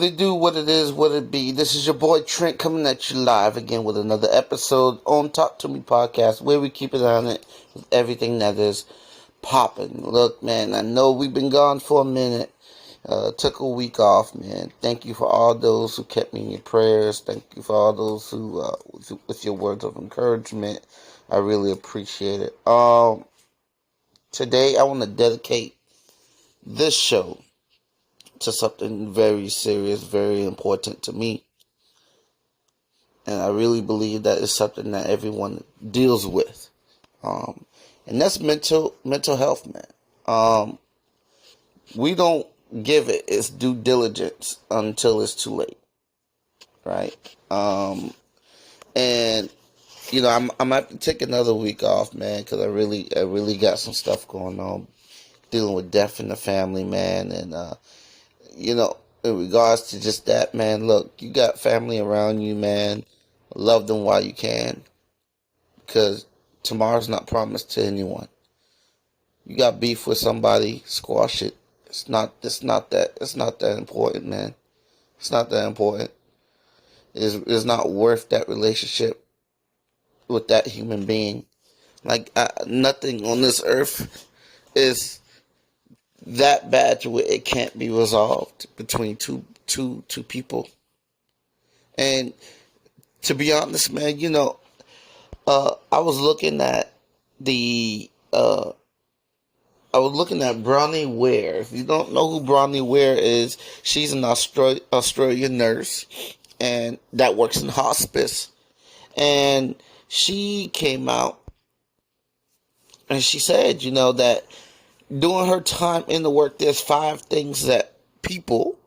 it do, what it is, what it be. This is your boy Trent coming at you live again with another episode on Talk to Me podcast, where we keep it on it with everything that is popping. Look, man, I know we've been gone for a minute. Took a week off, man. Thank you for all those who kept me in your prayers. Thank you for all those who, with your words of encouragement. I really appreciate it. Today I want to dedicate this show to something very serious, very important to me. And I really believe that it's something that everyone deals with. And that's mental health, man. We don't give it its due diligence until it's too late. Right? And you know, I'm have to take another week off, man, because I really got some stuff going on, dealing with death in the family, man, and you know, in regards to just that, man, look, you got family around you, man. Love them while you can, because tomorrow's not promised to anyone. You got beef with somebody, squash it. It's not that important, man. It's not that important. It's not worth that relationship with that human being. Like, nothing on this earth is that bad to where it can't be resolved between two people. And to be honest, man, you know, I was looking at Bronnie Ware. If you don't know who Bronnie Ware is, she's an Australian nurse and that works in hospice. And she came out and she said, you know, that during her time in the work, there's five things that people,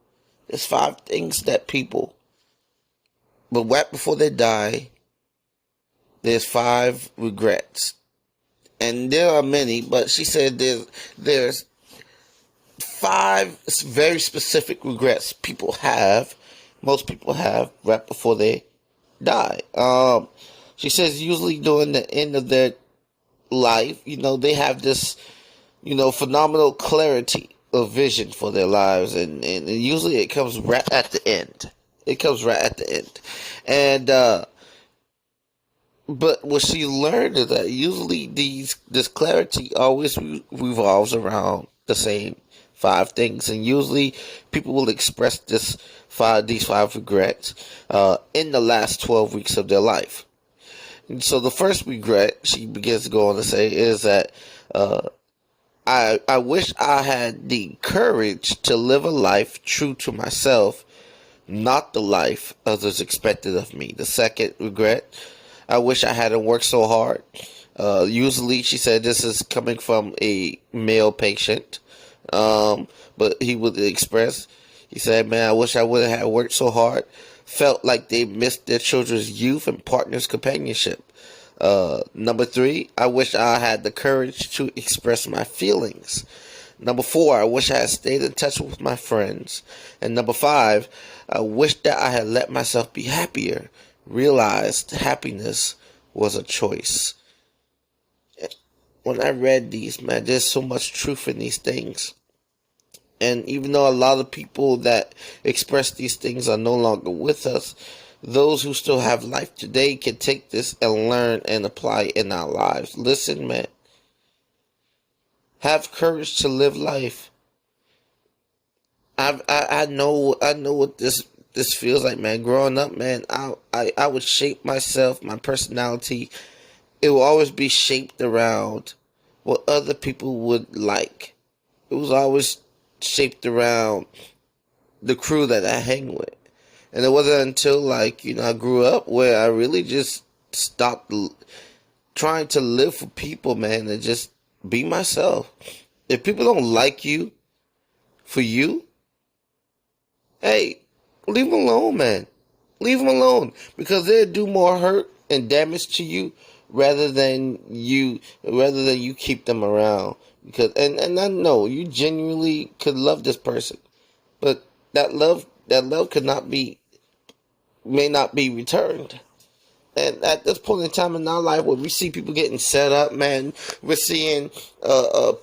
but right before they die, there's five regrets. And there are many, but she said there's five very specific regrets most people have right before they die. She says usually during the end of their life, you know, they have this, you know, phenomenal clarity of vision for their lives, and usually it comes right at the end. And but what she learned is that usually this clarity always revolves around the same five things, and usually people will express these five regrets in the last 12 weeks of their life. And so the first regret, she begins to go on to say, is that I wish I had the courage to live a life true to myself, not the life others expected of me. The second regret, I wish I hadn't worked so hard. Usually, she said, this is coming from a male patient, but he would express, he said, man, I wish I wouldn't have worked so hard. Felt like they missed their children's youth and partner's companionship. Number three, I wish I had the courage to express my feelings. Number four, I wish I had stayed in touch with my friends. And number five, I wish that I had let myself be happier. Realized happiness was a choice. When I read these, man, there's so much truth in these things. And even though a lot of people that express these things are no longer with us, those who still have life today can take this and learn and apply it in our lives. Listen, man. Have courage to live life. I know what this feels like, man. Growing up, man, I would shape myself, my personality. It will always be shaped around what other people would like. It was always shaped around the crew that I hang with. And it wasn't until, like, you know, I grew up where I really just stopped trying to live for people, man, and just be myself. If people don't like you for you, hey, leave them alone, man. Leave them alone, because they'll do more hurt and damage to you rather than you keep them around. Because and I know you genuinely could love this person, but that love may not be returned. And at this point in time in our life, where we see people getting set up, man, we're seeing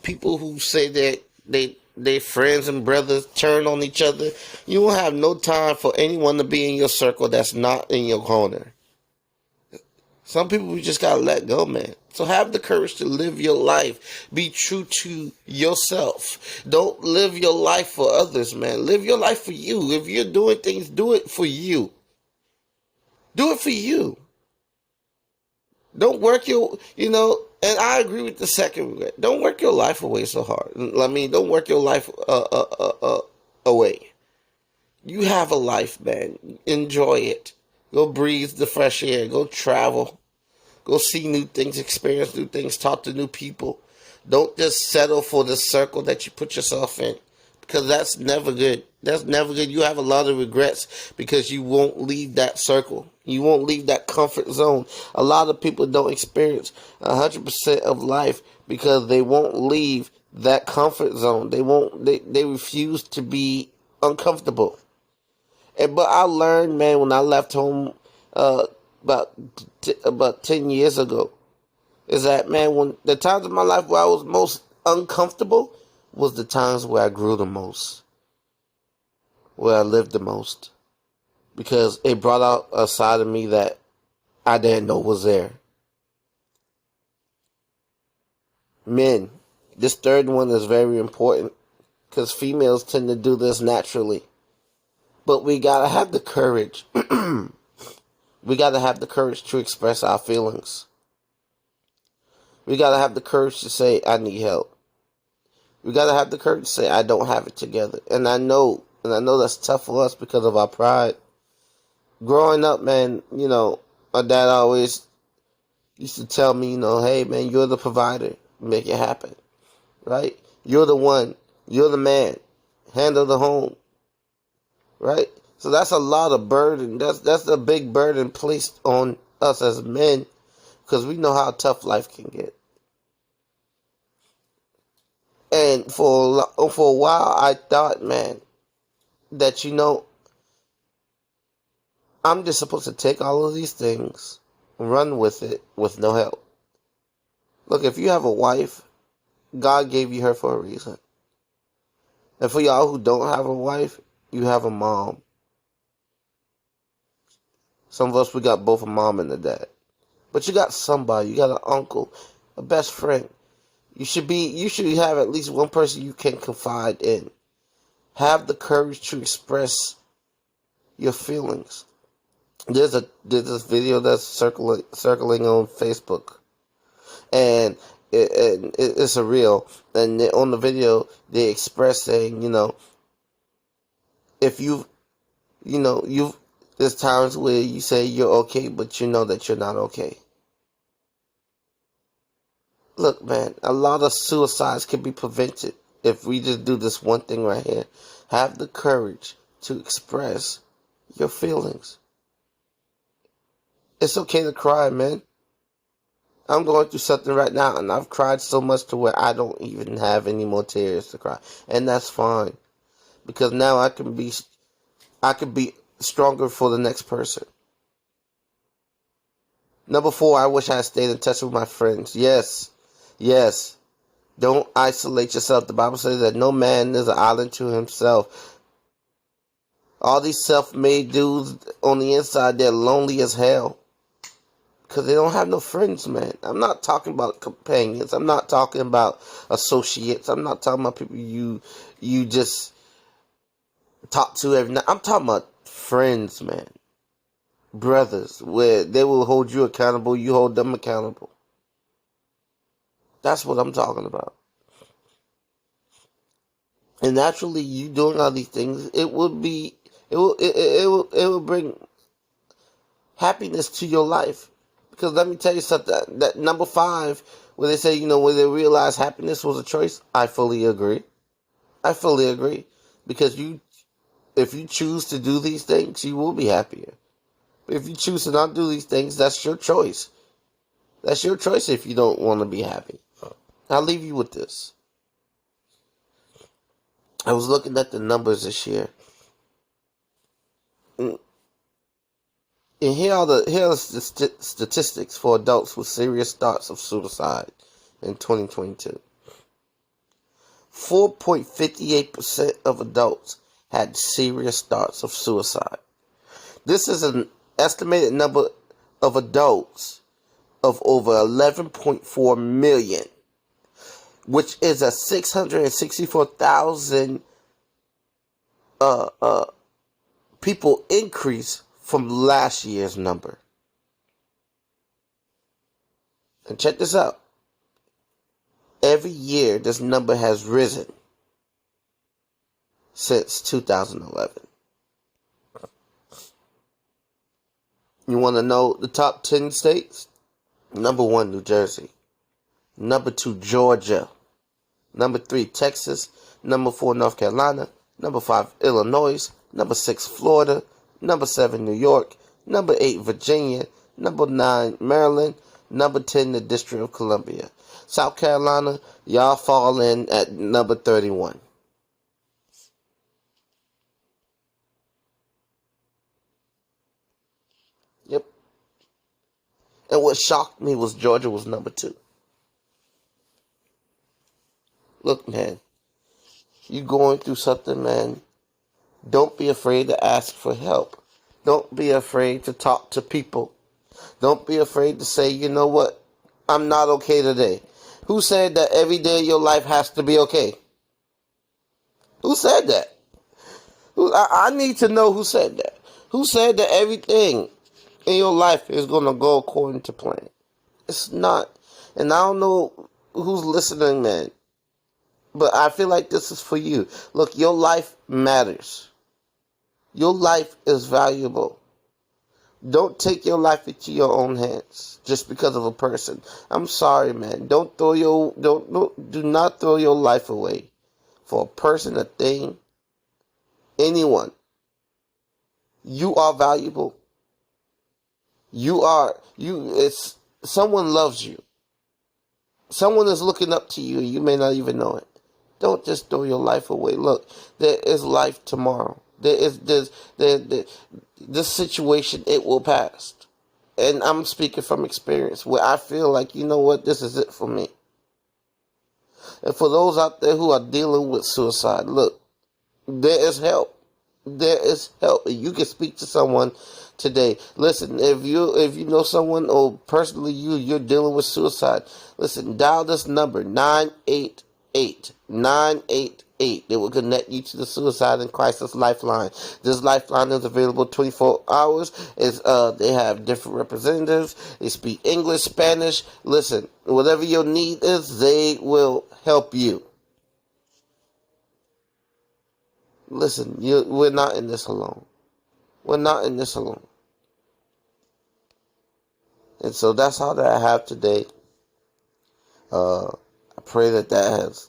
people who say that their friends and brothers turn on each other. You won't have no time for anyone to be in your circle that's not in your corner. Some people you just gotta let go, man. So have the courage to live your life. Be true to yourself. Don't live your life for others, man. Live your life for you. If you're doing things, do it for you. Do it for you. Don't work and I agree with the second regret. Don't work your life away so hard. I mean, don't work your life away. You have a life, man. Enjoy it. Go breathe the fresh air. Go travel. Go see new things, experience new things, talk to new people. Don't just settle for the circle that you put yourself in, because that's never good. That's never good. You have a lot of regrets because you won't leave that circle. You won't leave that comfort zone. A lot of people don't experience 100% of life because they won't leave that comfort zone. They refuse to be uncomfortable. But I learned, man, when I left home about 10 years ago, is that, man, when the times of my life where I was most uncomfortable was the times where I grew the most, where I lived the most, because it brought out a side of me that I didn't know was there. Men, this third one is very important because females tend to do this naturally. But we gotta have the courage. We gotta have the courage to express our feelings. We gotta have the courage to say, I need help. We gotta have the courage to say, I don't have it together. And I know that's tough for us because of our pride. Growing up, man, my dad always used to tell me, hey, man, you're the provider. Make it happen. Right? You're the one. You're the man. Handle the home. Right? So that's a lot of burden. That's a big burden placed on us as men because we know how tough life can get. And for a while, I thought, man, that, I'm just supposed to take all of these things, run with it with no help. Look, if you have a wife, God gave you her for a reason. And for y'all who don't have a wife, you have a mom. Some of us, we got both a mom and a dad. But you got somebody, you got an uncle, a best friend. You should have at least one person you can confide in. Have the courage to express your feelings. There's this video that's circling on Facebook. And it's a reel. And on the video, they express saying, if there's times where you say you're okay, but you know that you're not okay. Look, man, a lot of suicides can be prevented if we just do this one thing right here. Have the courage to express your feelings. It's okay to cry, man. I'm going through something right now, and I've cried so much to where I don't even have any more tears to cry. And that's fine. Because now I can be stronger for the next person. Number 4, I wish I had stayed in touch with my friends. Yes. Don't isolate yourself. The Bible says that no man is an island to himself. All these self-made dudes on the inside, they're lonely as hell. Because they don't have no friends, man. I'm not talking about companions. I'm not talking about associates. I'm not talking about people you just talk to every night. I'm talking about friends, man. Brothers, where they will hold you accountable, you hold them accountable. That's what I'm talking about. And naturally, you doing all these things, it will bring happiness to your life. Because let me tell you something, that number 5, where they say, when they realize happiness was a choice, I fully agree. Because if you choose to do these things, you will be happier. But if you choose to not do these things, that's your choice. That's your choice if you don't want to be happy. I'll leave you with this. I was looking at the numbers this year. And here are the statistics for adults with serious thoughts of suicide in 2022. 4.58% of adults had serious thoughts of suicide. This is an estimated number of adults of over 11.4 million, which is a 664,000 people increase from last year's number. And check this out. Every year, this number has risen since 2011. You want to know the top 10 states? Number 1, New Jersey. Number 2, Georgia. Number 3, Texas. Number 4, North Carolina. Number 5, Illinois. Number 6, Florida. Number 7, New York. Number 8, Virginia. Number 9, Maryland. Number 10, the District of Columbia. South Carolina, y'all fall in at number 31. Yep. And what shocked me was Georgia was number 2. Look, man, you going through something, man. Don't be afraid to ask for help. Don't be afraid to talk to people. Don't be afraid to say, you know what, I'm not okay today. Who said that every day of your life has to be okay? Who said that? I need to know who said that. Who said that everything in your life is going to go according to plan? It's not. And I don't know who's listening, man. But I feel like this is for you. Look, your life matters. Your life is valuable. Don't take your life into your own hands just because of a person. I'm sorry, man. Do not throw your life away for a person, a thing, anyone. You are valuable. It's someone loves you. Someone is looking up to you and you may not even know it. Don't just throw your life away. Look, there is life tomorrow. This situation, it will pass. And I'm speaking from experience where I feel like, you know what, this is it for me. And for those out there who are dealing with suicide, look, there is help. There is help. You can speak to someone today. Listen, if you know someone or personally you're dealing with suicide, listen, dial this number, 988. They will connect you to the Suicide and Crisis Lifeline. This lifeline is available 24 hours. They have different representatives. They speak English, Spanish. Listen, whatever your need is, they will help you. Listen, we're not in this alone. We're not in this alone. And so that's all that I have today. I pray that has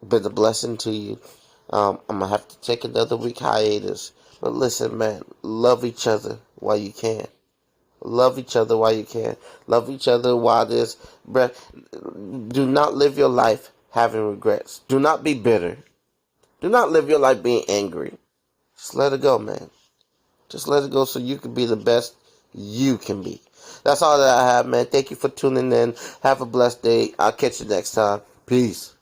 been a blessing to you. I'm going to have to take another week hiatus. But listen, man, love each other while you can. Love each other while you can. Love each other while there's breath. Do not live your life having regrets. Do not be bitter. Do not live your life being angry. Just let it go, man. Just let it go so you can be the best you can be. That's all that I have, man. Thank you for tuning in. Have a blessed day. I'll catch you next time. Peace.